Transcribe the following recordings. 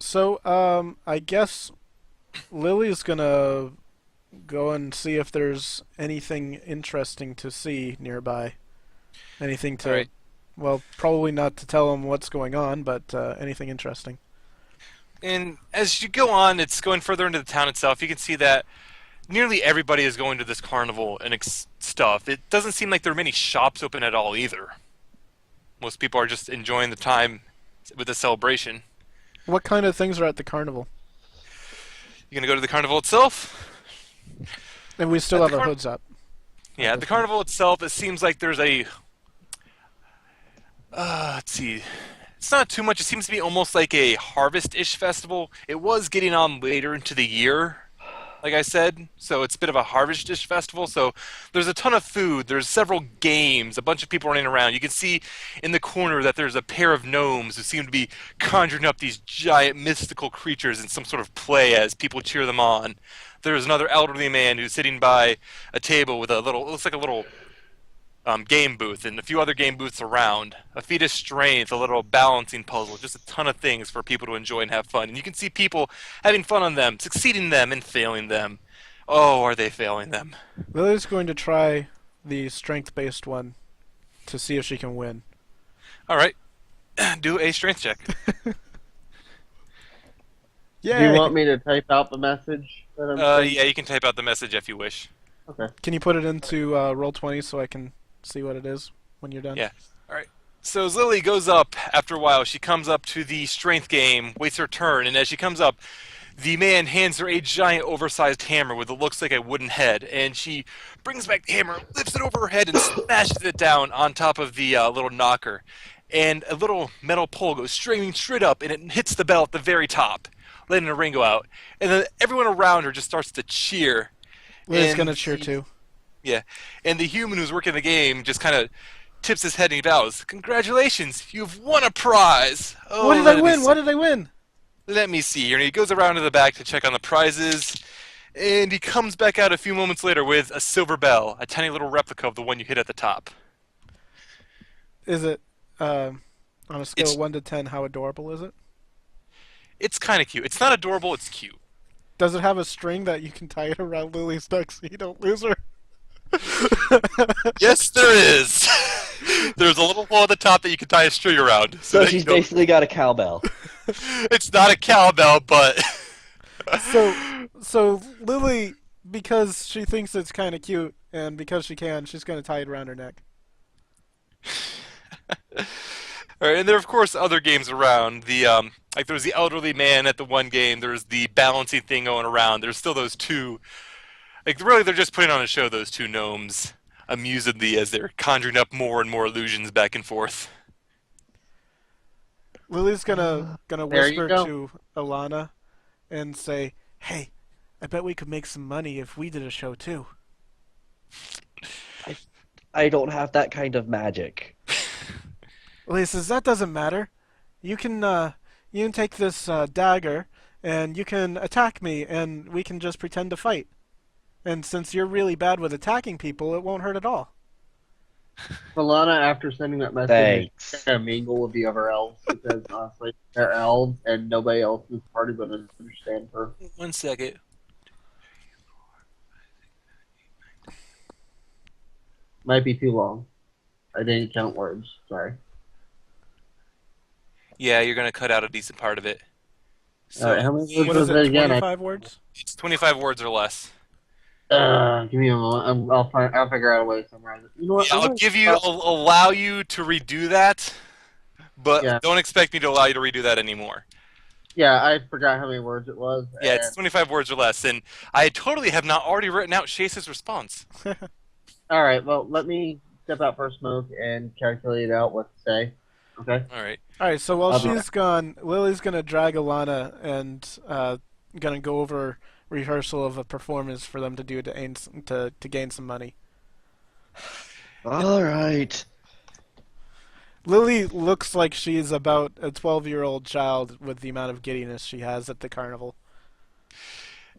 So, I guess Lily's gonna go and see if there's anything interesting to see nearby. Anything All to, right. well, probably not to tell him what's going on, but anything interesting. And as you go on, it's going further into the town itself. You can see that nearly everybody is going to this carnival and stuff. It doesn't seem like there are many shops open at all either. Most people are just enjoying the time with the celebration. What kind of things are at the carnival? You gonna go to the carnival itself? And we still At the have our car- hoods up yeah, at at the this point. carnival itself, it seems like there's a. Let's see. It's not too much. It seems to be almost like a harvest-ish festival. It was getting on later into the year, like I said, so it's a bit of a harvest-ish festival. So there's a ton of food. There's several games. A bunch of people running around. You can see in the corner that there's a pair of gnomes who seem to be conjuring up these giant mystical creatures in some sort of play as people cheer them on. There's another elderly man who's sitting by a table with a little, it looks like a little game booth and a few other game booths around. A feat of strength, a little balancing puzzle, just a ton of things for people to enjoy and have fun. And you can see people having fun on them, succeeding them, and failing them. Oh, are they failing them? Lily's going to try the strength-based one to see if she can win. All right, do a strength check. Do you Yay! want me to type out the message that I'm saying? Yeah, you can type out the message if you wish. Okay. Can you put it into Roll20 so I can see what it is when you're done? Yeah. All right. So as Lily goes up after a while, she comes up to the strength game, waits her turn, and as she comes up, the man hands her a giant oversized hammer with what looks like a wooden head, and she brings back the hammer, lifts it over her head, and smashes it down on top of the little knocker. And a little metal pole goes streaming straight up, and it hits the bell at the very top, letting the ring go out. And then everyone around her just starts to cheer. Lily's And gonna cheer too. yeah, and the human who's working the game just kind of tips his head and he bows. Congratulations, you've won a prize. Oh, What did I win? What did I win? let me see here. And he goes around to the back to check on the prizes, and he comes back out a few moments later with a silver bell, a tiny little replica of the one you hit at the top. Is it on a scale It's of 1 to 10? How adorable is it? it's kind of cute. It's not adorable. It's cute. Does it have a string that you can tie it around Lily's neck so you don't lose her? Yes, there is. There's a little hole at the top that you can tie a string around. So that she's you don't- basically got a cowbell. It's not a cowbell, but So Lily, because she thinks it's kind of cute and because she can, she's gonna tie it around her neck. All right, and there are of course other games around. The like there's the elderly man at the one game. There's the balancing thing going around. There's still those two. Like really, they're just putting on a show. Those two gnomes amusedly as they're conjuring up more and more illusions back and forth. Lily's gonna There you whisper go. to Elana and say, "Hey, I bet we could make some money if we did a show too." I don't have that kind of magic. Lily says, "That doesn't matter. You can take this dagger and you can attack me, and we can just pretend to fight. And since you're really bad with attacking people, it won't hurt at all." Falana, after sending that message, Thanks. is gonna mingle with the other elves because honestly, they're elves and nobody else in this party would understand her. 1 second. Might be too long. I didn't count words. Sorry. Yeah, you're gonna cut out a decent part of it. So Alright, how many words What is was it it? again? 25 words? it's 25 words or less. Give me a moment. I'll figure out a way to summarize it. You know what? Yeah, I'll give you, I'll allow you to redo that, but Yeah. don't expect me to allow you to redo that anymore. Yeah, I forgot how many words it was. Yeah, it's and- 25 words or less, and I totally have not already written out Chase's response. All right. Well, let me step out for a smoke and calculate out what to say. Okay. All right. All right. So while I'll- she's gone, Lily's gonna drag Alana and gonna go over rehearsal of a performance for them to do to gain some money. All right. Lily looks like she's about a 12-year-old child with the amount of giddiness she has at the carnival.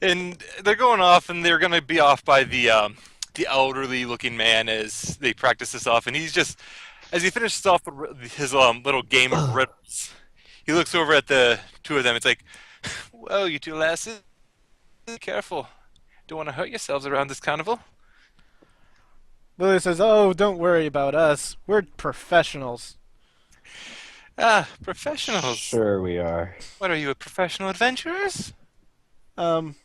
And they're going off, and they're going to be off by the elderly-looking man as they practice this off. And he's just, as he finishes off his little game of riddles, he looks over at the two of them. It's like, well, you two lasses, be careful. Don't want to hurt yourselves around this carnival. Lily says, "Oh, don't worry about us. We're professionals." Ah, professionals. Sure we are. What are you, a professional adventurers? Um,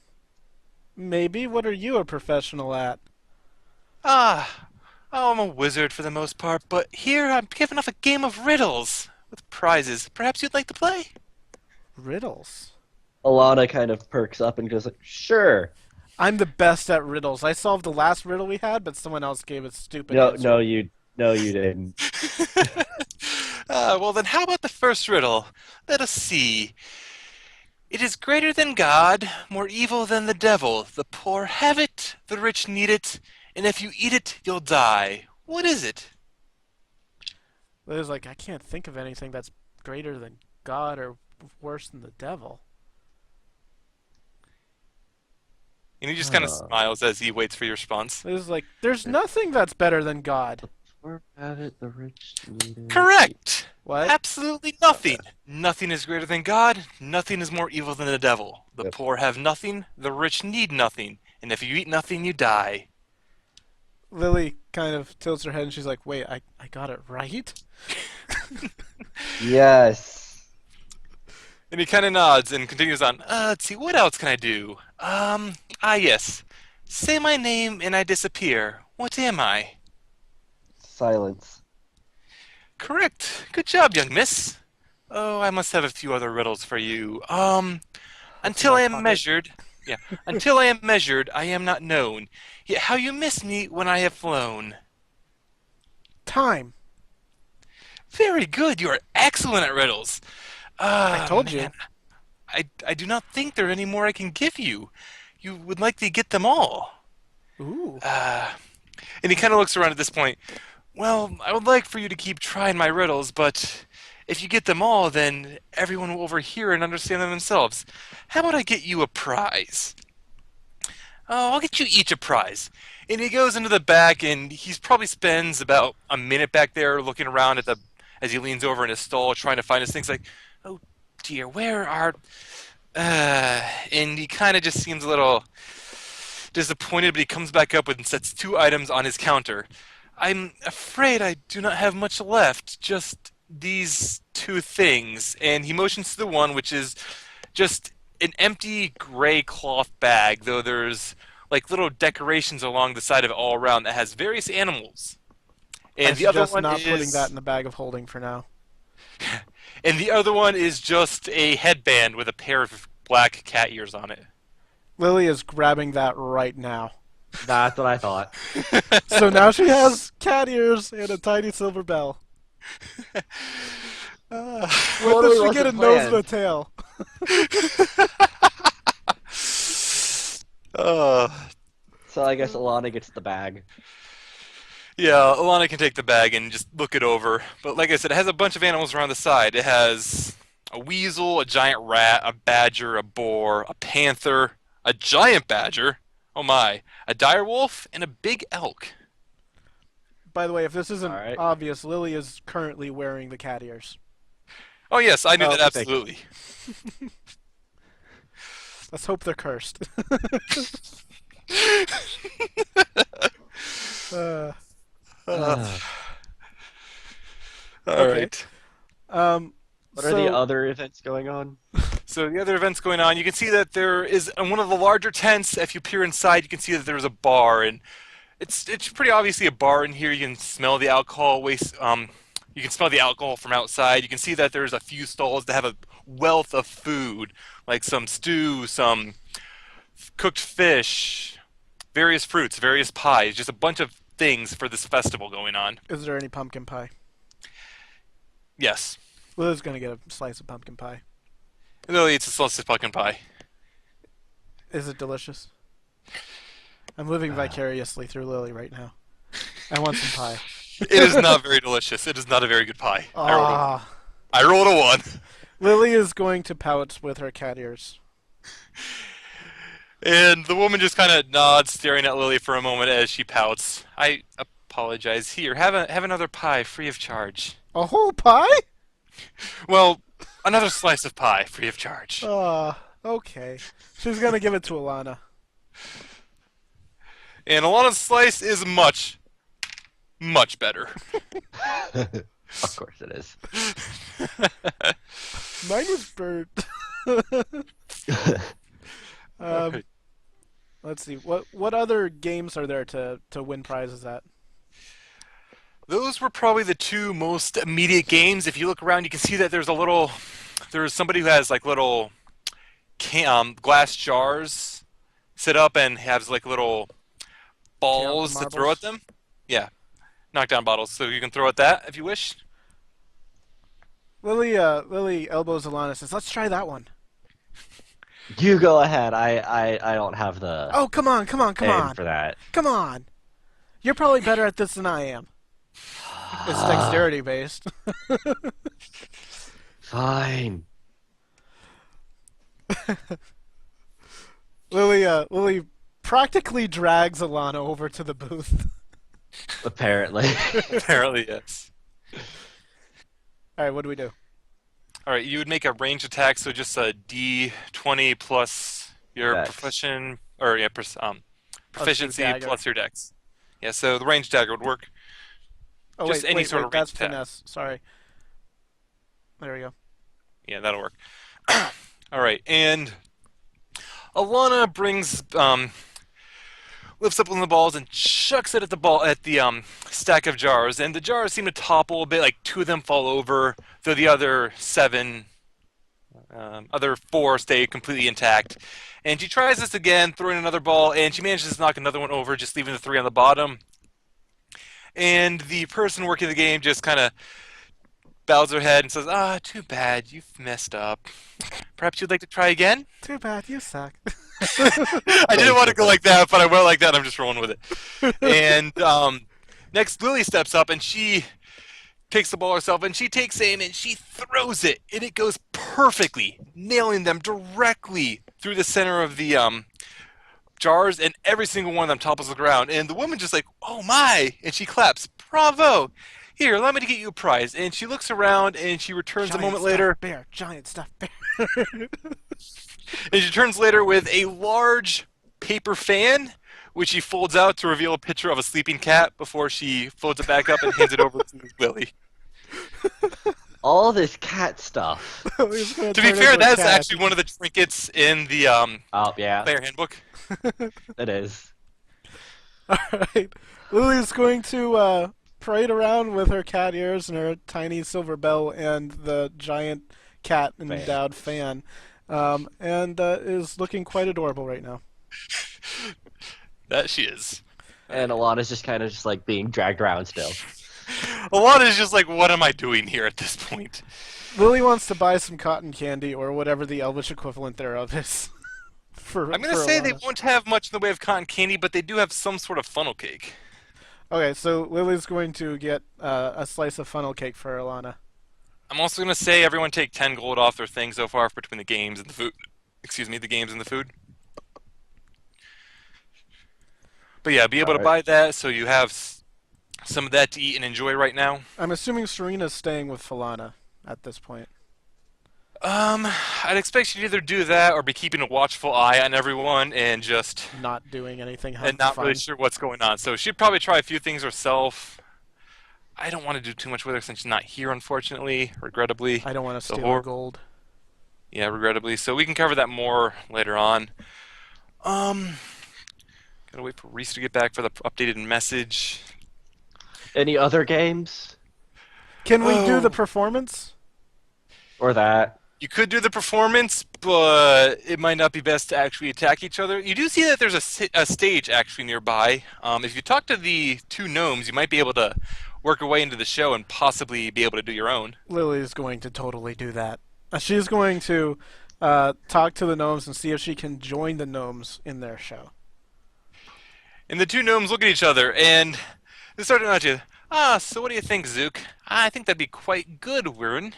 maybe. What are you a professional at? Ah, oh, I'm a wizard for the most part, but here I'm giving off a game of riddles with prizes. Perhaps you'd like to play? Riddles. Alana kind of perks up and goes, like, sure. I'm the best at riddles. I solved the last riddle we had, but someone else gave a stupid No, answer. no, you didn't. Well then, how about the first riddle? Let us see. It is greater than God, more evil than the devil. The poor have it, the rich need it, and if you eat it, you'll die. What is it? Lily's like, I can't think of anything that's greater than God or worse than the devil. And he just kind of smiles as he waits for your response. Lily's like, there's nothing that's better than God. Poor have it, the rich need it. Correct! What? Absolutely nothing. Nothing is greater than God. Nothing is more evil than the devil. The Yep. poor have nothing. The rich need nothing. And if you eat nothing, you die. Lily kind of tilts her head and she's like, wait, I got it right? Yes. And he kind of nods and continues on. Let's see, what else can I do? Yes. Say my name and I disappear. What am I? Silence. Correct. Good job, young miss. Oh, I must have a few other riddles for you. Until I am measured. Yeah. Until I am measured, I am not known. Yet how you miss me when I have flown. Time. Very good. You are excellent at riddles. I told you. Man, I do not think there are any more I can give you. You would likely get them all. Ooh. And he kind of looks around at this point. Well, I would like for you to keep trying my riddles, but if you get them all, then everyone will overhear and understand them themselves. How about I get you a prize? Oh, I'll get you each a prize. And he goes into the back, and he probably spends about a minute back there looking around at as he leans over in his stall trying to find his things. Like, oh dear, where are? And he kind of just seems a little disappointed, but he comes back up and sets two items on his counter. I'm afraid I do not have much left, just these two things. And he motions to the one, which is just an empty gray cloth bag, though there's like little decorations along the side of it all around that has various animals. And I the other suggest one not is putting that in the bag of holding for now. and the other one is just a headband with a pair of black cat ears on it. Lily is grabbing that right now. That's what I thought. So now she has cat ears and a tiny silver bell. When Totally does she get a wasn't nose and a planned. tail? So I guess Alana gets the bag. Yeah, Elana can take the bag and just look it over. But like I said, it has a bunch of animals around the side. It has a weasel, a giant rat, a badger, a boar, a panther, a giant badger, oh my, a direwolf, and a big elk. By the way, if this isn't Alright. obvious, Lily is currently wearing the cat ears. Oh yes, I knew Oh, that thank you. absolutely. Let's hope they're cursed. uh, All Okay. right. What are the other events going on? So the other events going on, you can see that there is in one of the larger tents. If you peer inside, you can see that there's a bar, and it's pretty obviously a bar in here. You can smell the alcohol waste. You can smell the alcohol from outside. You can see that there's a few stalls that have a wealth of food, like some stew, some cooked fish, various fruits, various pies, just a bunch of things for this festival going on. is there any pumpkin pie? Yes. Lily's gonna get a slice of pumpkin pie. Lily eats a sausage pumpkin pie. Is it delicious? I'm living vicariously through Lily right now. I want some pie. It is not very delicious. It is not a very good pie. Ah, I rolled a 1. Lily is going to pout with her cat ears. And the woman just kind of nods, staring at Lily for a moment as she pouts. I apologize. Here, have another pie, free of charge. A whole pie? Well, Another slice of pie, free of charge. Okay. She's gonna give it to Elana. And Alana's slice is much, much better. Of course it is. Mine was burnt. Alright. Let's see. What other games are there to win prizes at? Those were probably the two most immediate games. If you look around, you can see that there's somebody who has like little glass jars set up and has like little balls to throw at them. Yeah, knock down bottles. So you can throw at that if you wish. Lily elbows Elana and says, "Let's try that one." You go ahead. I don't have the Oh, come on aim for that. come on! You're probably better at this than I am. It's dexterity based. Fine. Lily practically drags Elana over to the booth. Apparently. Apparently, yes. All right, what do we do? All right, you would make a ranged attack, so just a D20 plus your Dex. proficiency dagger. plus your dex. Yeah, so the ranged dagger would work. Oh Just wait, any sort of that's ranged attack. finesse. Sorry. There we go. Yeah, that'll work. All right, and Alana brings lifts up one of the balls and chucks it at the stack of jars, and the jars seem to topple a bit. Like 2 of them fall over, though the other 4 stay completely intact. And she tries this again, throwing another ball, and she manages to knock another one over, just leaving the 3 on the bottom. And the person working the game just kind of bows their head and says, "Ah, too bad, you've messed up. Perhaps you'd like to try again?" Too bad, you suck. I didn't want to go like that, but I went like that. I'm just rolling with it. And next, Lily steps up and she takes the ball herself, and she takes aim and she throws it, and it goes perfectly, nailing them directly through the center of the jars, and every single one of them topples the ground. And the woman just like, "Oh my!" and she claps, "Bravo! Here, allow me to get you a prize." And she looks around and she returns a moment later. Bear, giant stuffed bear. And she returns later with a large paper fan, which she folds out to reveal a picture of a sleeping cat before she folds it back up and hands it over to Lily. All this cat stuff. To be fair, that's actually one of the trinkets in the Oh, yeah, player handbook. it is. Alright. Lily's going to parade around with her cat ears and her tiny silver bell and the giant cat endowed fan. And is looking quite adorable right now. That she is. And Alana's just kind of just like being dragged around still. Alana's just like, what am I doing here at this point? Lily wants to buy some cotton candy or whatever the Elvish equivalent thereof is. I'm going to say they won't have much in the way of cotton candy, but they do have some sort of funnel cake. Okay, so Lily's going to get a slice of funnel cake for Elana. I'm also going to say everyone take 10 gold off their thing so far between the games and the food. Excuse me, the games and the food. But yeah, be able to buy that so you have some of that to eat and enjoy right now. I'm assuming Surina's staying with Falana at this point. I'd expect you to either do that or be keeping a watchful eye on everyone and just Not doing anything and not fun. really sure what's going on. So she'd probably try a few things herself. I don't want to do too much with her since she's not here, unfortunately, regrettably. I don't want to So steal her gold. Yeah, regrettably. So we can cover that more later on. Gotta wait for Reese to get back for the updated message. Any other games? Can we do the performance? Or that? You could do the performance, but it might not be best to actually attack each other. You do see that there's a stage actually nearby. If you talk to the 2 gnomes, you might be able to work your way into the show and possibly be able to do your own. Lily's going to totally do that. She's going to talk to the gnomes and see if she can join the gnomes in their show. And the 2 gnomes look at each other and they start to nod you. "Ah, so what do you think, Zook? I think that'd be quite good, Rin.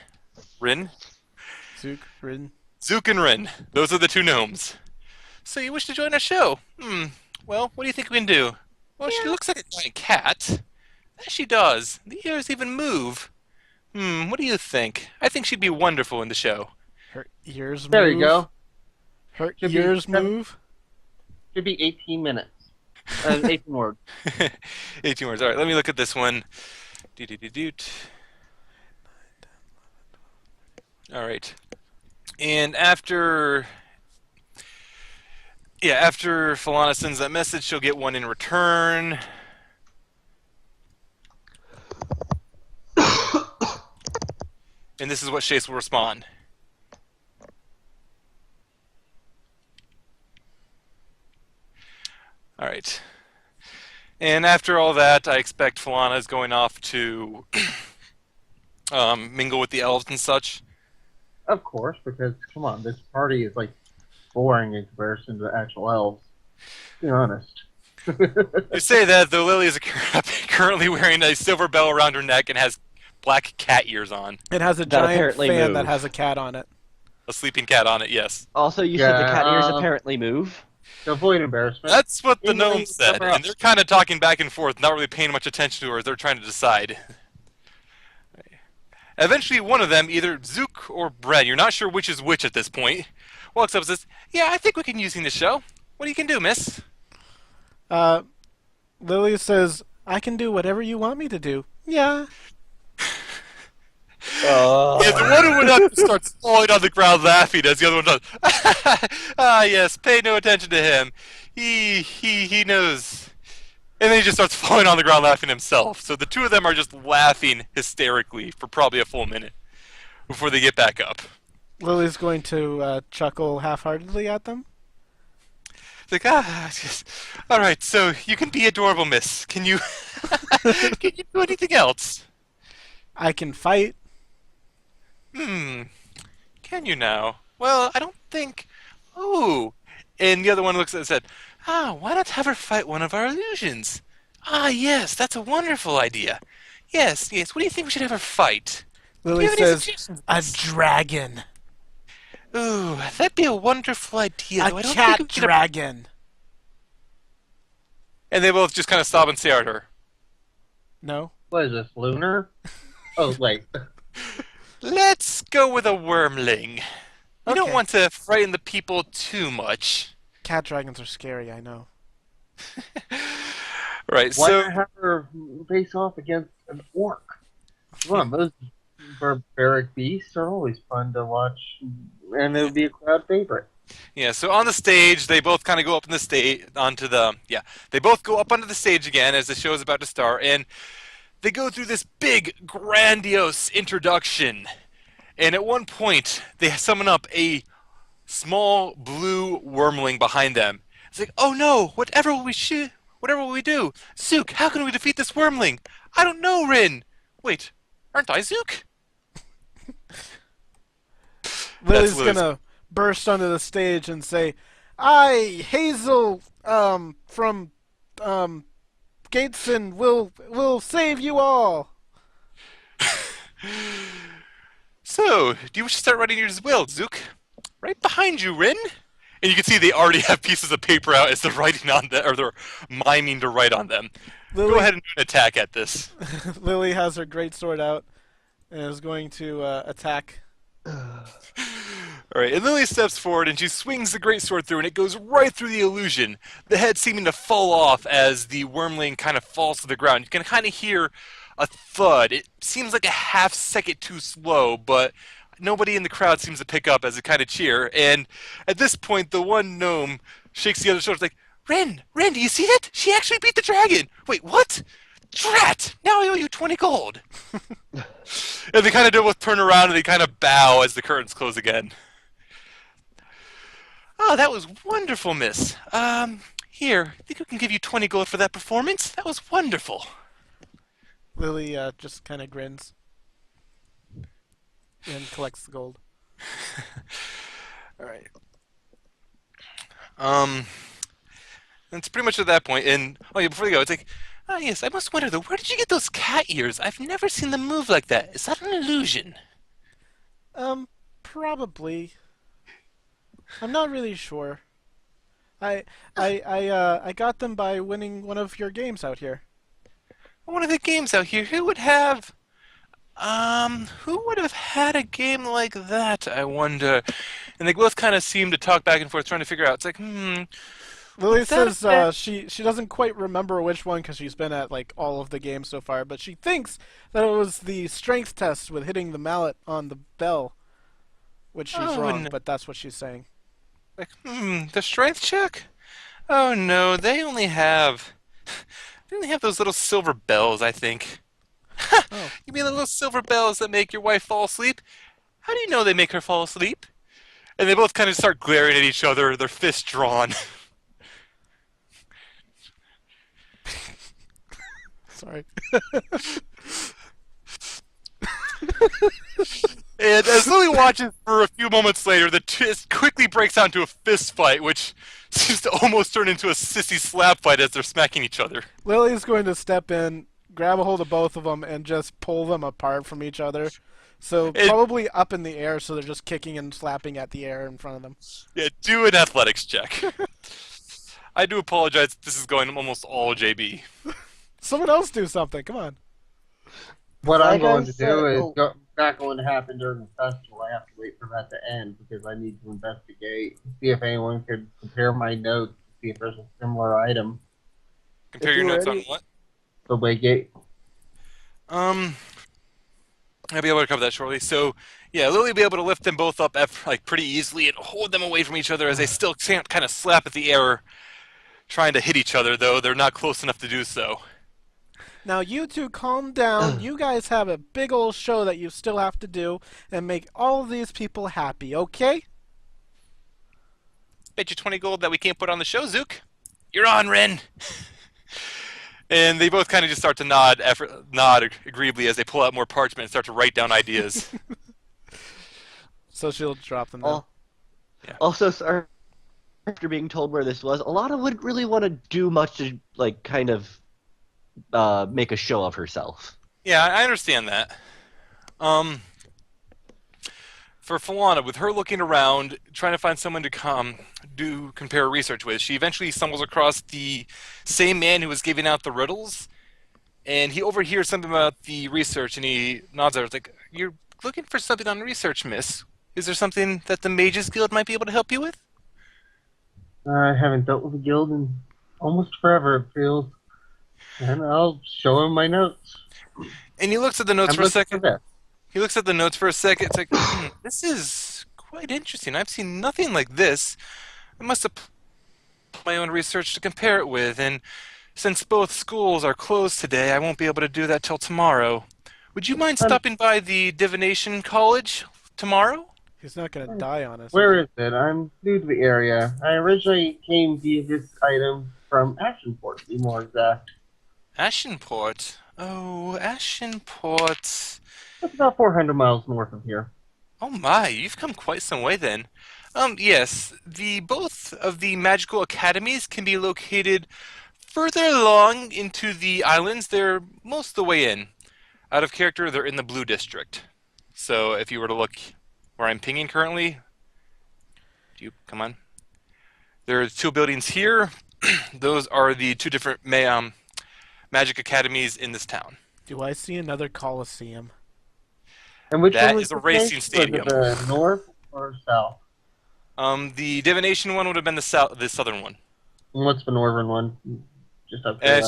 Zook, Rin. Zook and Rin. Those are the 2 gnomes. So you wish to join our show? Well, what do you think we can do? Well, she looks like a giant cat. Yes, she does. The ears even move. What do you think? I think she'd be wonderful in the show. Her ears There you move. go. Her Should be ears seven- move. Should be 18 minutes. 18 words. 18 words. All right, let me look at this one. Doot. All right. And after Falana sends that message, she'll get one in return. And this is what Chase will respond. All right. And after all that, I expect Falana is going off to mingle with the elves and such. Of course, because, come on, this party is, like, boring in comparison to the actual elves. Be honest. You say that, though Lily is currently wearing a silver bell around her neck and has black cat ears on. It has a That giant apparently fan that move. has a cat on it. A sleeping cat on it, yes. Also, you said the cat ears Yeah, apparently move. To avoid embarrassment. That's what the Anyway, gnome said, cover up. and they're kind of talking back and forth, not really paying much attention to her as they're trying to decide. Eventually, one of them, either Zook or Brett, you're not sure which is which at this point, walks up and says, "Yeah, I think we can use in this show. What you can do, miss?" Lily says, "I can do whatever you want me to do." Yeah. Yeah, the one who went up starts falling on the ground laughing as the other one does. Ah, yes, pay no attention to him. He knows. And then he just starts falling on the ground laughing himself. So the two of them are just laughing hysterically for probably a full minute before they get back up. Lily's going to chuckle half-heartedly at them. It's like, yes. All right, so you can be adorable, miss. Can you, can you do anything else? I can fight. Can you now? Well, I don't think. Oh. And the other one looks at it and said, why not have her fight one of our illusions? Ah, yes, that's a wonderful idea. Yes. What do you think we should have her fight? Lily Do you have any says, suggestions? "A dragon. Ooh, that'd be a wonderful idea. Though I A don't cat think we could dragon." And they both just kind of stop and stare at her. No. What is this, lunar? Oh, wait. Let's go with a wormling. You don't Okay. want to frighten the people too much. Cat dragons are scary, I know. Right, Why so not have her face off against an orc? Come on, those barbaric beasts are always fun to watch, and it would be a crowd favorite. yeah, so on the stage, they both kind of go up on the stage they both go up onto the stage again as the show is about to start, and they go through this big, grandiose introduction. And at one point, they summon up a small blue wormling behind them. It's like, oh no, whatever will we do? Zook, how can we defeat this wormling? I don't know, Rin. Wait, aren't I Zook? Lily's Liz. gonna burst onto the stage and say, "I, Hazel, from, Gateson, will save you all." So, do you wish to start writing yours as well, Zook? Right behind you, Rin. And you can see they already have pieces of paper out as they're writing on them, or they're miming to write on them. Lily, Go ahead and do an attack at this. Lily has her great sword out and is going to attack. All right, and Lily steps forward and she swings the greatsword through, and it goes right through the illusion. The head seeming to fall off as the wormling kind of falls to the ground. You can kind of hear a thud. It seems like a half second too slow, but nobody in the crowd seems to pick up as a kind of cheer. And at this point, the one gnome shakes the other shoulder, like, Rin, do you see that? She actually beat the dragon. Wait, what? Drat! Now I owe you 20 gold. And they kind of both turn around and they kind of bow as the curtains close again. Oh, that was wonderful, miss. Here, I think we can give you 20 gold for that performance. That was wonderful. Lily just kind of grins and collects the gold. All right. It's pretty much at that point. And oh yeah, before they go, it's like, ah yes, I must wonder though, where did you get those cat ears? I've never seen them move like that. Is that an illusion? Probably. I'm not really sure. I got them by winning one of your games out here. One of the games out here, who would have Who would have had a game like that, I wonder? And they both kind of seem to talk back and forth, trying to figure out. It's like, Lily would that have says been? she doesn't quite remember which one because she's been at like all of the games so far, but she thinks that it was the strength test with hitting the mallet on the bell, which she's Oh, wrong, no. but that's what she's saying. Like, the strength check? Oh no, they only have those little silver bells, I think. Oh, You mean the little silver bells that make your wife fall asleep? How do you know they make her fall asleep? And they both kind of start glaring at each other, their fists drawn. sorry. And as Lily watches for a few moments later, the twist quickly breaks out into a fist fight, which seems to almost turn into a sissy slap fight as they're smacking each other. Lily's going to step in, grab a hold of both of them, and just pull them apart from each other. So It, probably up in the air, so they're just kicking and slapping at the air in front of them. yeah, do an athletics check. I do apologize. This is going almost all JB. Someone else do something. Come on. What I'm Like I going to said, do is oh, not going to happen during the festival. I have to wait for that to end because I need to investigate, see if anyone could compare my notes, see if there's a similar item. Compare if your you were notes on any, what? The Waygate. Um, I'll be able to cover that shortly. So, yeah, Lily will be able to lift them both up like pretty easily and hold them away from each other as they still can't kind of slap at the air, trying to hit each other. Though they're not close enough to do so. Now you two calm down. You guys have a big old show that you still have to do and make all of these people happy, okay? Bet you 20 gold that we can't put on the show, Zook. You're on, Ren. And they both kind of just start to nod agreeably as they pull out more parchment and start to write down ideas. So she'll drop them down. al- Yeah. also, sorry, after being told where this was, Alana wouldn't really want to do much to, like, kind of make a show of herself. Yeah, I understand that. Um, for Falana, with her looking around, trying to find someone to compare research with, she eventually stumbles across the same man who was giving out the riddles, and he overhears something about the research, and he nods at her, like, "You're looking for something on research, miss. Is there something that the Mages Guild might be able to help you with?" I haven't dealt with a guild in almost forever, it feels. And I'll show him my notes. And he looks at the notes I'm for a looking for second. this. He looks at the notes for a second. It's like, this is quite interesting. I've seen nothing like this. I must have put my own research to compare it with, and since both schools are closed today, I won't be able to do that till tomorrow. Would you mind Um, stopping by the Divination College tomorrow? He's not gonna die on us. Where is it? I'm new to the area. I originally came via this item from Ashenport, to be more exact. Ashenport. Oh, Ashenport. It's about 400 miles north of here. Oh my, you've come quite some way then. Yes, the both of the magical academies can be located further along into the islands. They're most of the way in. Out of character, they're in the blue district. So if you were to look where I'm pinging currently, do you come on? There are two buildings here. Those are the two different magic academies in this town. Do I see another Coliseum? And which That one was is a the racing case? stadium. Was it the north or south? The divination one would have been the southern one. And what's the northern one? Just up there.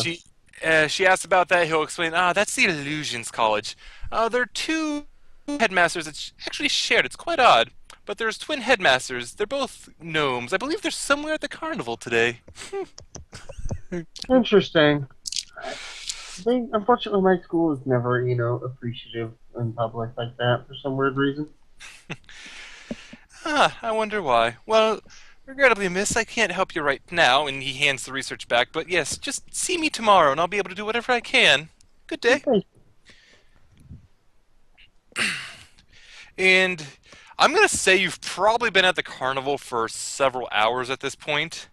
She asked about that. He'll explain. That's the Illusions College. There are two headmasters that actually shared. It's quite odd, but there's twin headmasters. They're both gnomes. I believe they're somewhere at the carnival today. Interesting. Unfortunately, my school is never, appreciative in public like that for some weird reason. I wonder why. Well, regrettably, miss, I can't help you right now. And he hands the research back. But yes, just see me tomorrow, and I'll be able to do whatever I can. Good day. Okay. And I'm gonna say you've probably been at the carnival for several hours at this point.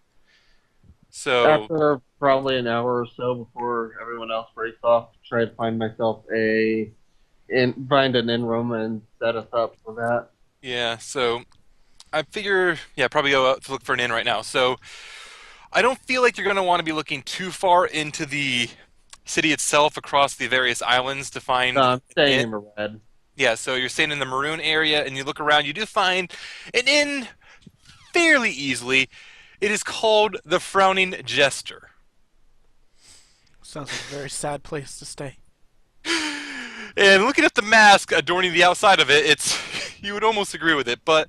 So After probably an hour or so before everyone else breaks off, try to find myself find an in room and set us up for that. yeah, so I figure, yeah, probably go out to look for an inn right now. So I don't feel like you're gonna want to be looking too far into the city itself across the various islands to find So I'm staying an in the red. Yeah, so you're staying in the maroon area, and you look around, you do find an inn fairly easily. It is called the Frowning Jester. Sounds like a very sad place to stay. And looking at the mask adorning the outside of it, it's you would almost agree with it. But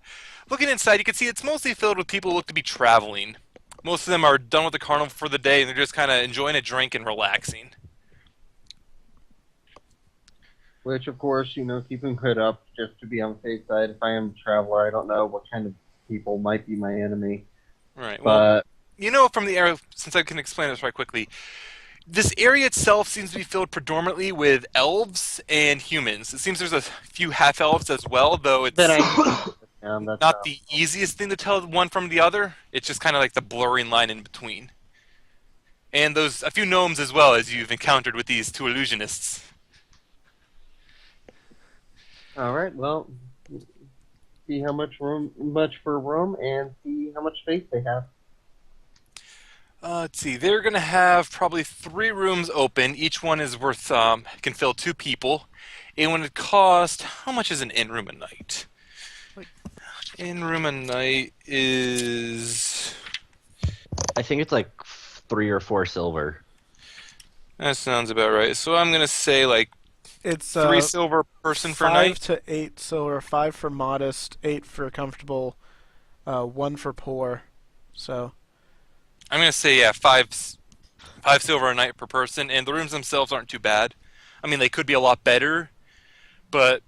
looking inside, you can see it's mostly filled with people who look to be traveling. Most of them are done with the carnival for the day, and they're just kind of enjoying a drink and relaxing. Which, of course, keeping hood up just to be on the safe side. If I am a traveler, I don't know what kind of people might be my enemy. Right. Well, But from the area, since I can explain this right quickly, this area itself seems to be filled predominantly with elves and humans. It seems there's a few half-elves as well, though it's then I that's not the easiest thing to tell one from the other. It's just kind of like the blurring line in between. And those a few gnomes as well, as you've encountered with these two illusionists. all right. Well, see how much for room, and see how much space they have. Let's see. They're gonna have probably 3 rooms open. Each one is worth can fill 2 people. And when it cost, how much is an inn room a night? In room a night is I think it's like 3 or 4 silver. that sounds about right. So I'm gonna say like It's 3 silver per person for a 5 night. to 8 silver, 5 for modest, 8 for comfortable, 1 for poor. So I'm gonna say 5 silver a night per person, and the rooms themselves aren't too bad. I mean, they could be a lot better, but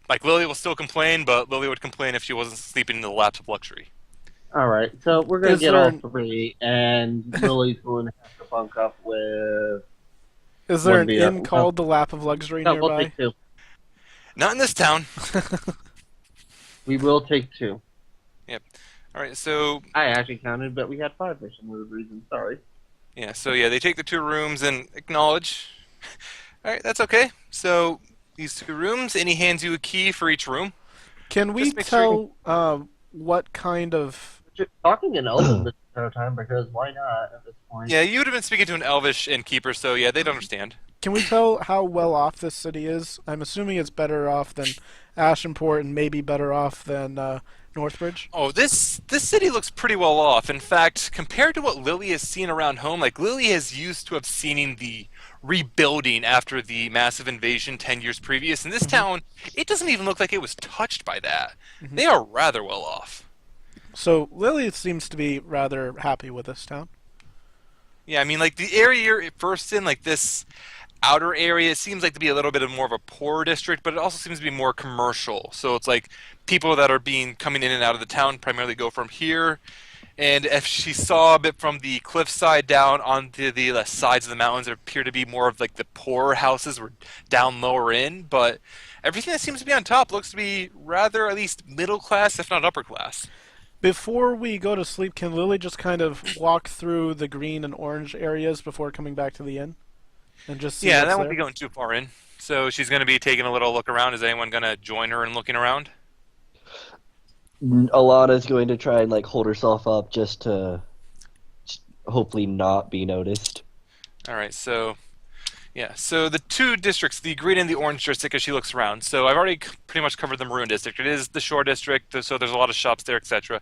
like Lily will still complain, but Lily would complain if she wasn't sleeping in the laps of luxury. All right. So we're gonna Is get there all an- 3, and Lily's going to have to bunk up with. is there Would an be inn a- called the Lap of Luxury No, we'll nearby? take 2. Not in this town. We will take 2. All right, so I actually counted, but we had 5 for some weird reason. Sorry. they take the 2 rooms and acknowledge. All right, that's okay. So these 2 rooms, and he hands you a key for each room. Can we Just make sure tell what kind of... Just talking in Elven this entire time, because why not at this point? Yeah, you would have been speaking to an Elvish innkeeper, so yeah, they'd understand. Can we tell how well off this city is? I'm assuming it's better off than Ashenport and maybe better off than Northbridge. Oh, this city looks pretty well off. In fact, compared to what Lily has seen around home, like Lily has used to have seen the rebuilding after the massive invasion 10 years previous. In this town, it doesn't even look like it was touched by that. They are rather well off. So Lily seems to be rather happy with this town. Yeah, I mean, like the area you're first in, like this outer area, it seems like to be a little bit of more of a poorer district, but it also seems to be more commercial. So it's like people that are coming in and out of the town primarily go from here. And if she saw a bit from the cliffside down onto the sides of the mountains, there appear to be more of like the poorer houses were down lower in. But everything that seems to be on top looks to be rather at least middle class, if not upper class. Before we go to sleep, can Lily just kind of walk through the green and orange areas before coming back to the inn? And just see Yeah, what's that won't there? be going too far in. So she's going to be taking a little look around. Is anyone going to join her in looking around? Alana's going to try and like hold herself up just to hopefully not be noticed. All right, so yeah, so the 2 districts, the green and the orange district, as she looks around. So I've already pretty much covered the maroon district. It is the shore district, so there's a lot of shops there, etc.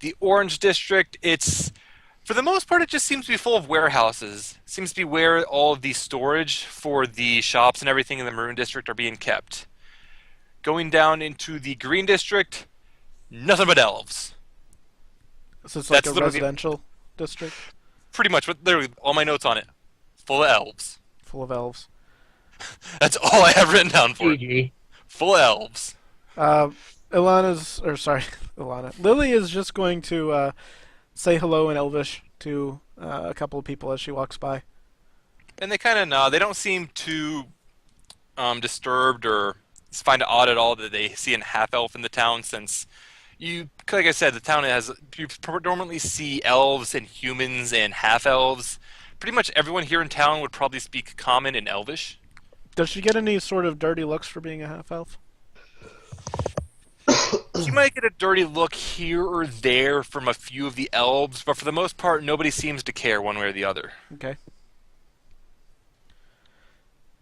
The orange district, it's for the most part, it just seems to be full of warehouses. It seems to be where all of the storage for the shops and everything in the maroon district are being kept. Going down into the green district, nothing but elves. So it's like That's a literally- residential district Pretty much, but literally all my notes on it, full of elves. full of elves. That's all I have written down for it. GG. Full of elves. Elana. Lily is just going to say hello in Elvish to a couple of people as she walks by. And they kind of nod. They don't seem too disturbed or find it odd at all that they see a half-elf in the town, since like I said, the town you predominantly see elves and humans and half-elves. Pretty much everyone here in town would probably speak Common and Elvish. Does she get any sort of dirty looks for being a half-elf? You might get a dirty look here or there from a few of the elves, but for the most part, nobody seems to care one way or the other. Okay.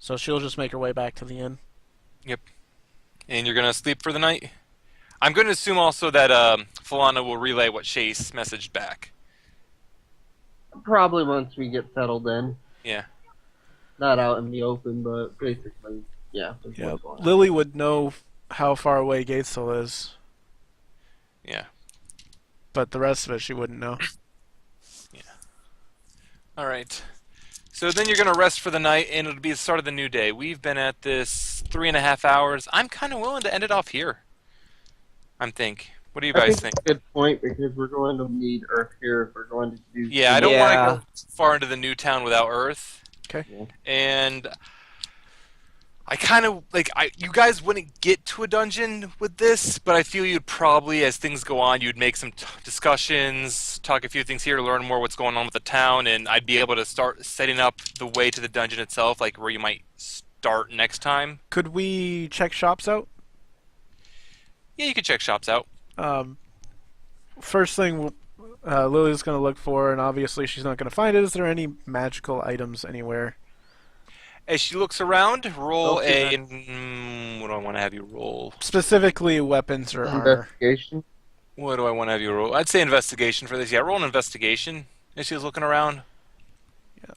So she'll just make her way back to the inn. And you're gonna sleep for the night? I'm going to assume also that Falana will relay what Chase messaged back. Probably once we get settled in. Yeah. Not out in the open, but basically, yeah. there's Yeah, what's going on. Lily would know how far away Gatesville is, Yeah. but the rest of it she wouldn't know. All right. So then you're going to rest for the night, and it'll be the start of the new day. We've been at this 3.5 hours. I'm kind of willing to end it off here. What do you I guys think think? it's a good point because we're going to need Earth here if we're going to do. Yeah, I don't want Yeah. to go far into the new town without Earth. Okay. Yeah. And I kind of you guys wouldn't get to a dungeon with this, but I feel you'd probably, as things go on, you'd make some discussions, talk a few things here, learn more what's going on with the town, and I'd be able to start setting up the way to the dungeon itself, like where you might start next time. Could we check shops out? Yeah, you could check shops out. First thing Lily's going to look for, and obviously she's not going to find it, is there any magical items anywhere? As she looks around, roll Okay. what do I want to have you roll? Specifically weapons or armor. Investigation. What do I want to have you roll? I'd say investigation for this. Yeah, roll an investigation as she's looking around. Yeah.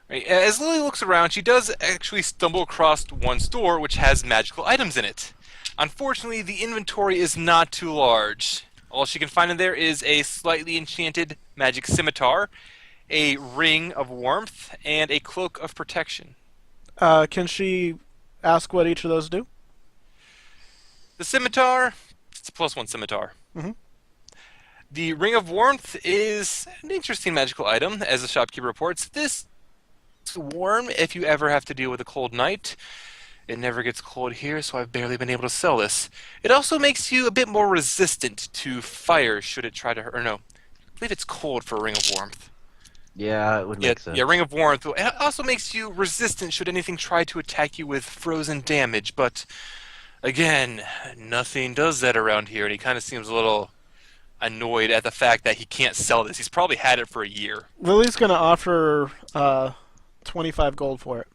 Right, as Lily looks around, she does actually stumble across one store which has magical items in it. Unfortunately, the inventory is not too large. All she can find in there is a slightly enchanted magic scimitar, a ring of warmth, and a cloak of protection. Can she ask what each of those do? The scimitar, it's a +1 scimitar. Mhm. The ring of warmth is an interesting magical item, as the shopkeeper reports. This is warm if you ever have to deal with a cold night. It never gets cold here, so I've barely been able to sell this. It also makes you a bit more resistant to fire should it try to hurt. Or no, I believe it's cold for a ring of warmth. Yeah, it would Yeah, make sense. yeah, ring of warmth. It also makes you resistant should anything try to attack you with frozen damage, but again, nothing does that around here, and he kind of seems a little annoyed at the fact that he can't sell this. He's probably had it for a year. Lily's going to offer 25 gold for it.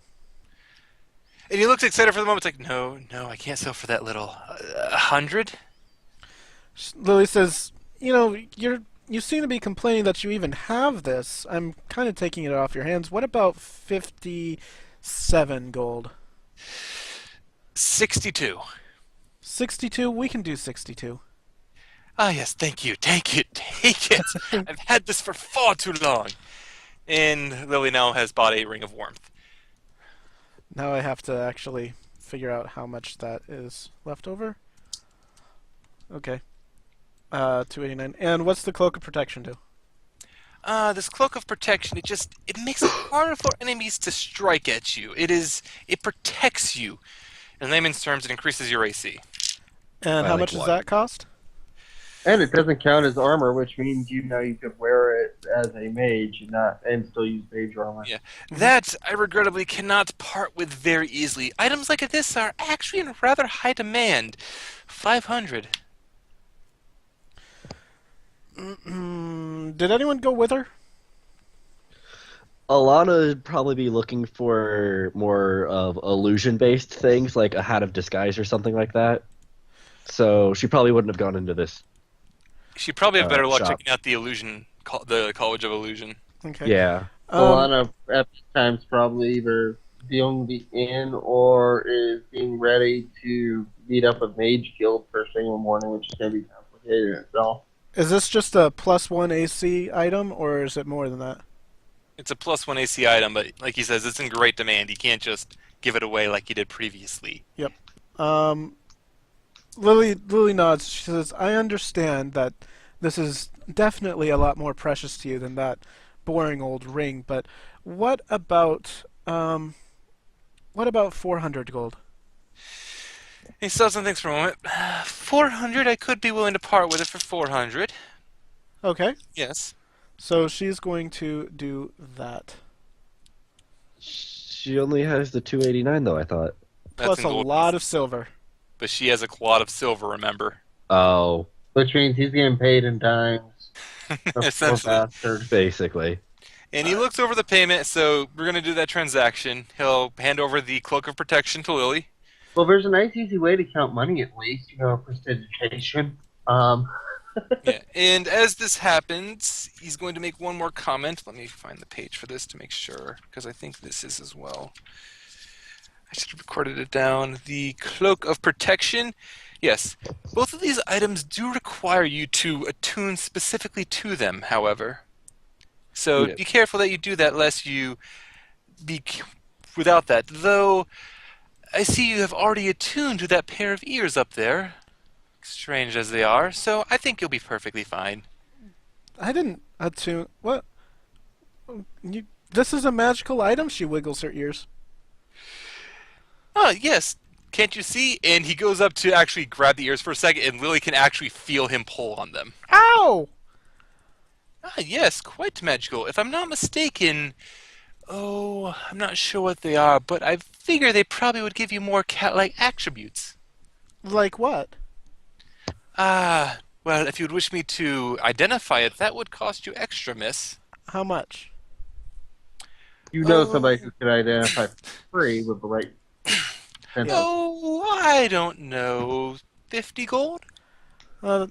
And he looks excited for the moment. It's like, no, I can't sell for that little. 100? Lily says, you seem to be complaining that you even have this. I'm kind of taking it off your hands. What about 57 gold? 62. 62? We can do 62. Ah, yes, thank you. Take it. I've had this for far too long. And Lily now has bought a ring of warmth. Now I have to actually figure out how much that is left over. Okay. 289. And what's the cloak of protection do? This cloak of protection, it makes it harder for enemies to strike at you. It protects you. In layman's terms, it increases your AC. And I how like much does one. that cost? And it doesn't count as armor, which means you could wear it as a mage and still use mage armor. Yeah. That, I regrettably cannot part with very easily. Items like this are actually in rather high demand. 500. Did anyone go with her? Alana would probably be looking for more of illusion-based things, like a hat of disguise or something like that. So she probably wouldn't have gone into this. She'd probably have better luck shop. checking out the the College of Illusion. Okay. Yeah. Alana at times probably either dealing the inn or is being ready to meet up with Mage Guild first thing in the morning, which is going to be complicated in itself. Is this just a +1 AC item, or is it more than that? It's a +1 AC item, but like he says, it's in great demand. You can't just give it away like you did previously. Lily nods. She says, I understand that this is definitely a lot more precious to you than that boring old ring, but what about 400 gold? He stops and thinks for a moment. 400, I could be willing to part with it for 400. Okay, Yes. so she's going to do that. She only has the 289 though, I thought. Plus in a gold lot of pieces. silver. But she has a lot of silver, remember? Oh, Which means he's getting paid in dimes. The poor Essentially. bastard. basically. And he looks over the payment, so we're going to do that transaction. He'll hand over the Cloak of Protection to Lily. Well, there's a nice, easy way to count money at least. Prestidigitation. Yeah. And as this happens, he's going to make one more comment. Let me find the page for this to make sure, because I think this is as well. I should have recorded it down. The Cloak of Protection. Yes. Both of these items do require you to attune specifically to them, however. So Yeah. be careful that you do that, lest you be without that. Though, I see you have already attuned to that pair of ears up there. Strange as they are, so I think you'll be perfectly fine. I didn't attune. What? This is a magical item. She wiggles her ears. Oh, yes. Can't you see? And he goes up to actually grab the ears for a second, and Lily can actually feel him pull on them. Ow! Ah, yes, quite magical. If I'm not mistaken, I'm not sure what they are, but I figure they probably would give you more cat-like attributes. Like what? Well, if you'd wish me to identify it, that would cost you extra, miss. How much? You know Oh. somebody who could identify for free with the right. Oh, I don't know. 50 gold? No.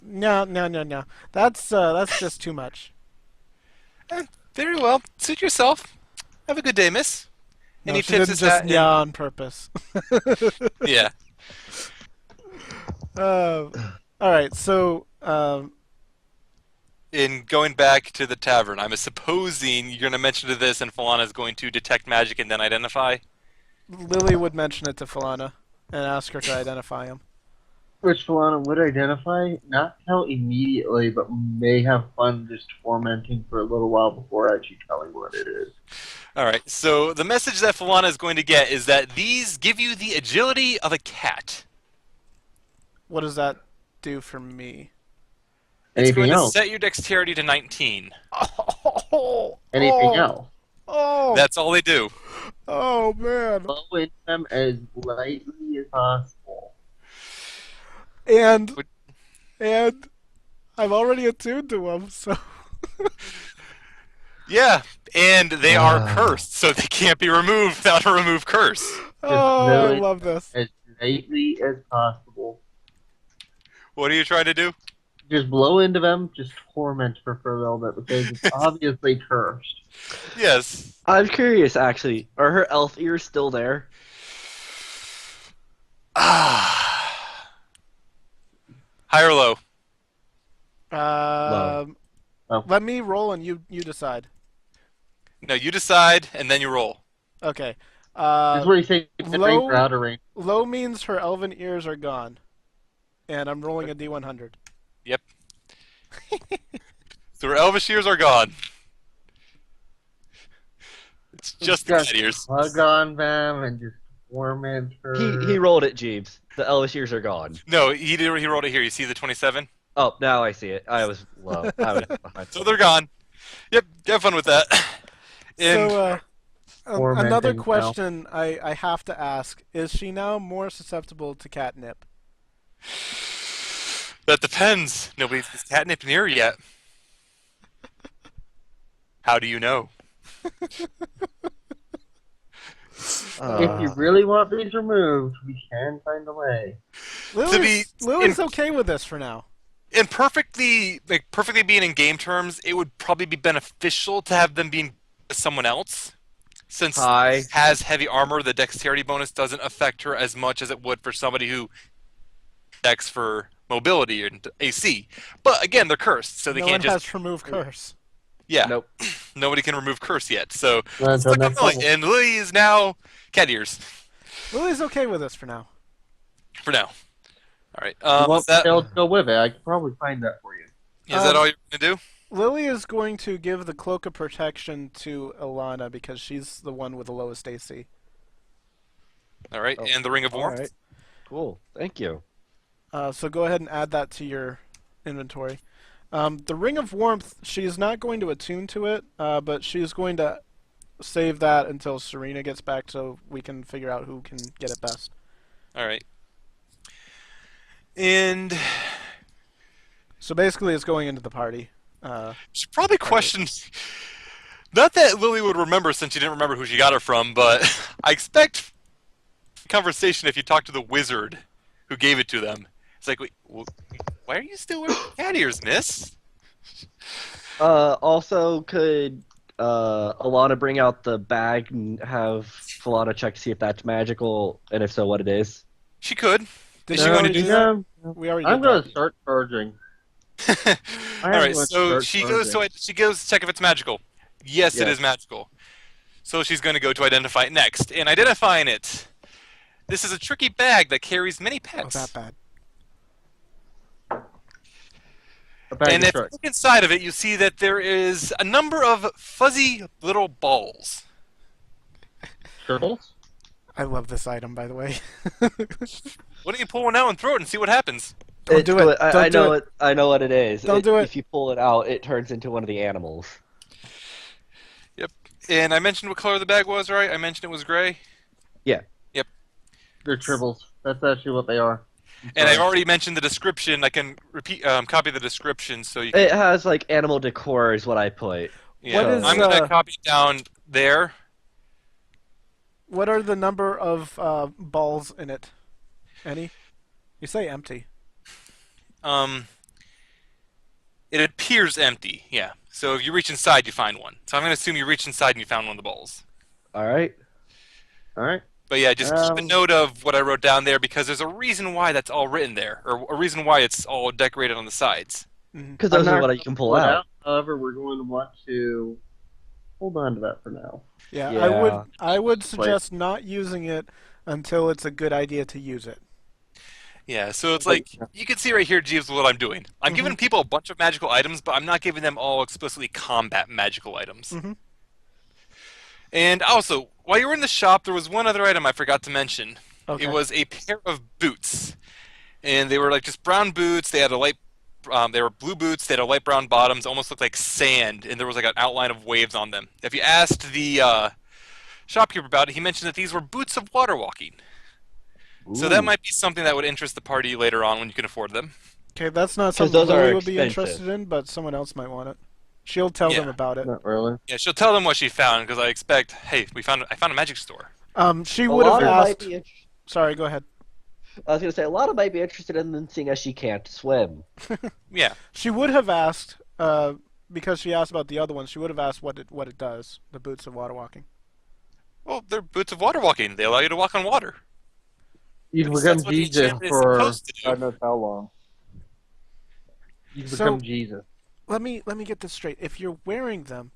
That's just too much. Very well. Suit yourself. Have a good day, miss. No, And he she tips didn't his just hat. yeah on purpose. Yeah. All right, so In going back to the tavern, I'm supposing you're going to mention to this, and Falana is going to detect magic and then identify. Lily would mention it to Falana and ask her to identify him. Which Falana would identify, not tell immediately, but may have fun just tormenting for a little while before actually telling what it is. All right. So the message that Falana is going to get is that these give you the agility of a cat. What does that do for me? It's going Anything to else? set your dexterity to 19. Anything else? Oh, That's all they do. oh man! Blow into them as lightly as possible. And I'm already attuned to him, so Yeah, and they are cursed, so they can't be removed without a remove curse. oh, I Lily- love this. As lightly as possible. What are you trying to do? Just blow into them, just torment her for a little bit because it's obviously cursed. Yes. I'm curious, actually. Are her elf ears still there? High or low? Um, Oh. Let me roll and you decide. No, you decide, and then you roll. Okay. This is where you say the low- range or outer range. Low means her elven ears are gone, and I'm rolling a D100. Yep. So her elvish ears are gone. It's just the cat ears. Hug on them and just torment her. He rolled it, Jeeves. The elvish ears are gone. No, he rolled it here. You see the 27? Oh, now I see it. I was low. I was behind. So they're gone. Yep, have fun with that. And So, Tormenting another now. question I have to ask: is she now more susceptible to catnip? that depends. Nobody's catnip near her yet. How do you know? If you really want these removed, we can find a way. Lily's okay with this for now. In perfectly being in game terms, it would probably be beneficial to have them being someone else. Since Hi. has heavy armor, the dexterity bonus doesn't affect her as much as it would for somebody who dex for mobility and AC. But again, they're cursed, so they No can't one just has remove curse. yeah. Nope. Nobody can remove curse yet. So That's it's enough like, trouble. and Lily is now cat ears Lily's okay with this for now. for now. All right. You want Is that Michelle to go with it? I could probably find that for you. all you're gonna do? Lily is going to give the cloak of protection to Elana because she's the one with the lowest AC. All right. Oh, And the ring of All warmth. right. Cool. Thank you. So go ahead and add that to your inventory. The ring of warmth, she's not going to attune to it, but she's going to save that until Surina gets back so we can figure out who can get it best. All right. And So basically it's going into the party. should probably question Not that Lily would remember since she didn't remember who she got it from, but I expect conversation if you talk to the wizard who gave it to them. It's like, wait, why are you still wearing cat ears, miss? Also, could Alana bring out the bag and have Falana check to see if that's magical, and if so, what it is? She could. Did Is you she going to already do do that? that? We already I'm did going that. to start charging. All right, want to so start she goes charging. to check if it's magical. Yes, it Yes. is magical. So she's going to go to identify it next. And identifying it, this is a tricky bag that carries many Oh, pets. that bad. A bag And of if you sharks. look inside of it, you see that there is a number of fuzzy little balls. Turtles? I love this item, by the way. Why don't you pull one out and throw it and see what happens? Don't do it. I Don't do know it. I know what it is. Don't do it. If you pull it out, it turns into one of the animals. Yep. And I mentioned what color the bag was, right? I mentioned it was gray. They're tribbles. That's actually what they are. And I've already mentioned the description. I can repeat, copy the description so you can. It has like animal decor, is what I put. Yeah, What is, I'm gonna copy it down there. What are the number of balls in it? Any? You say empty. It appears empty. Yeah. So if you reach inside, you find one. So I'm gonna assume you reach inside and you found one of the balls. All right. All right. But yeah, just keep a note of what I wrote down there because there's a reason why that's all written there, or a reason why it's all decorated on the sides. Because those I'm are not what you can pull gonna out. However, we're going to want to hold on to that for now. Yeah, Yeah. I would suggest not using it until it's a good idea to use it. Yeah, so it's like, you can see right here, Jeeves, what I'm doing. I'm giving people a bunch of magical items, but I'm not giving them all explicitly combat magical items. Mhm. And also, while you were in the shop, there was one other item I forgot to mention. Okay. It was a pair of boots. And they were like just brown boots. They had a light, they were blue boots. They had a light brown bottoms, almost looked like sand, and there was like an outline of waves on them. If you asked the shopkeeper about it, he mentioned that these were boots of water walking. So that Ooh. might be something that would interest the party later on when you can afford them. Okay, that's not 'Cause something those Lily are would be expensive. interested in, but someone else might want it. She'll tell them Yeah. about it. Not really. Yeah, she'll tell them what she found because I expect, hey, I found a magic store. She would have Alana might asked. be Sorry, go ahead. I was gonna say Alana might be interested in them, seeing as she can't swim. Yeah. She would have asked because she asked about the other ones. She would have asked what it does. The boots of water walking. Well, they're boots of water walking. They allow you to walk on water. You can That's become what the Jesus enchantment is for supposed to do. God knows how long. You can So- become Jesus. Let me get this straight. If you're wearing them,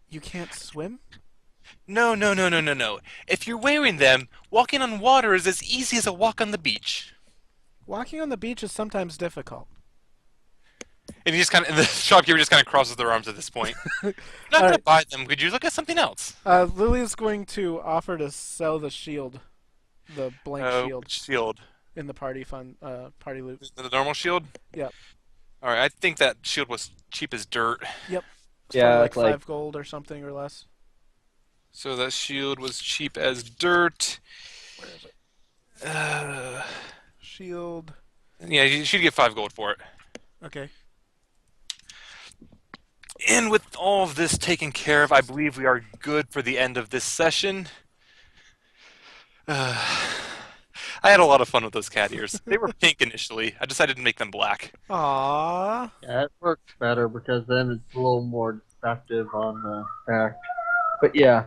you can't swim? No. If you're wearing them, walking on water is as easy as a walk on the beach. Walking on the beach is sometimes difficult. And the shopkeeper just kind of crosses their arms at this point. I'm not going to buy them. Could you look at something else? Lily is going to offer to sell the shield, the blank shield, Shield. in the party party loot. The normal shield? Yep. All right, I think that shield was cheap as dirt. It's Yeah, probably it's like- 5 gold or something or less. So that shield was cheap as dirt. Where is it? Uh, Shield. yeah, you should get 5 gold for it. Okay. And with all of this taken care of, I believe we are good for the end of this session. I had a lot of fun with those cat ears. They were pink initially. I decided to make them black. Aww. Yeah, it works better because then it's a little more deceptive on the back. But yeah,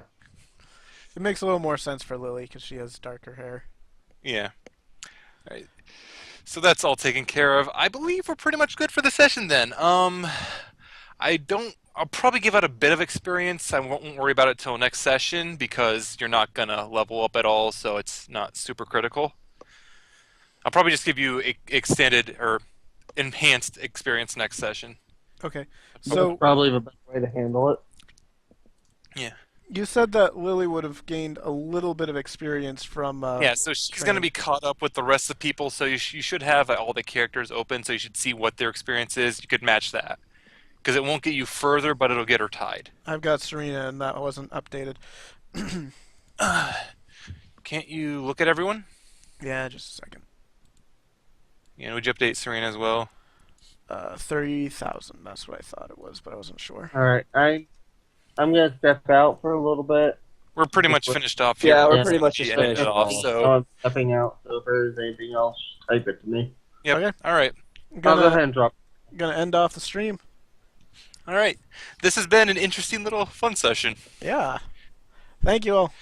It makes a little more sense for Lily because she has darker hair. Yeah. All right. So that's all taken care of. I believe we're pretty much good for the session then. I'll probably give out a bit of experience. I won't worry about it till next session because you're not gonna level up at all, so it's not super critical. I'll probably just give you extended or enhanced experience next session. Okay. so So that's probably the best way to handle it. Yeah. you said that Lily would have gained a little bit of experience from. Yeah, so she's going to training. be caught up with the rest of the people, so you should have all the characters open, so you should see what their experience is. You could match that. Because it won't get you further, but it'll get her tied. I've got Surina, and that wasn't updated. Can't you look at everyone? Yeah, just a second. Yeah, would you update Serena as well? 30,000. That's what I thought it was, but I wasn't sure. All right, I'm I'm gonna step out for a little bit. We're pretty much Just finished off Yeah, here. we're Yeah. pretty much just Ended it finished. off, So so I'm stepping out. So if there's anything else, type it to me. yep. Okay. All right. I'll go ahead and drop. Gonna end off the stream. All right. This has been an interesting little fun session. Yeah. Thank you all.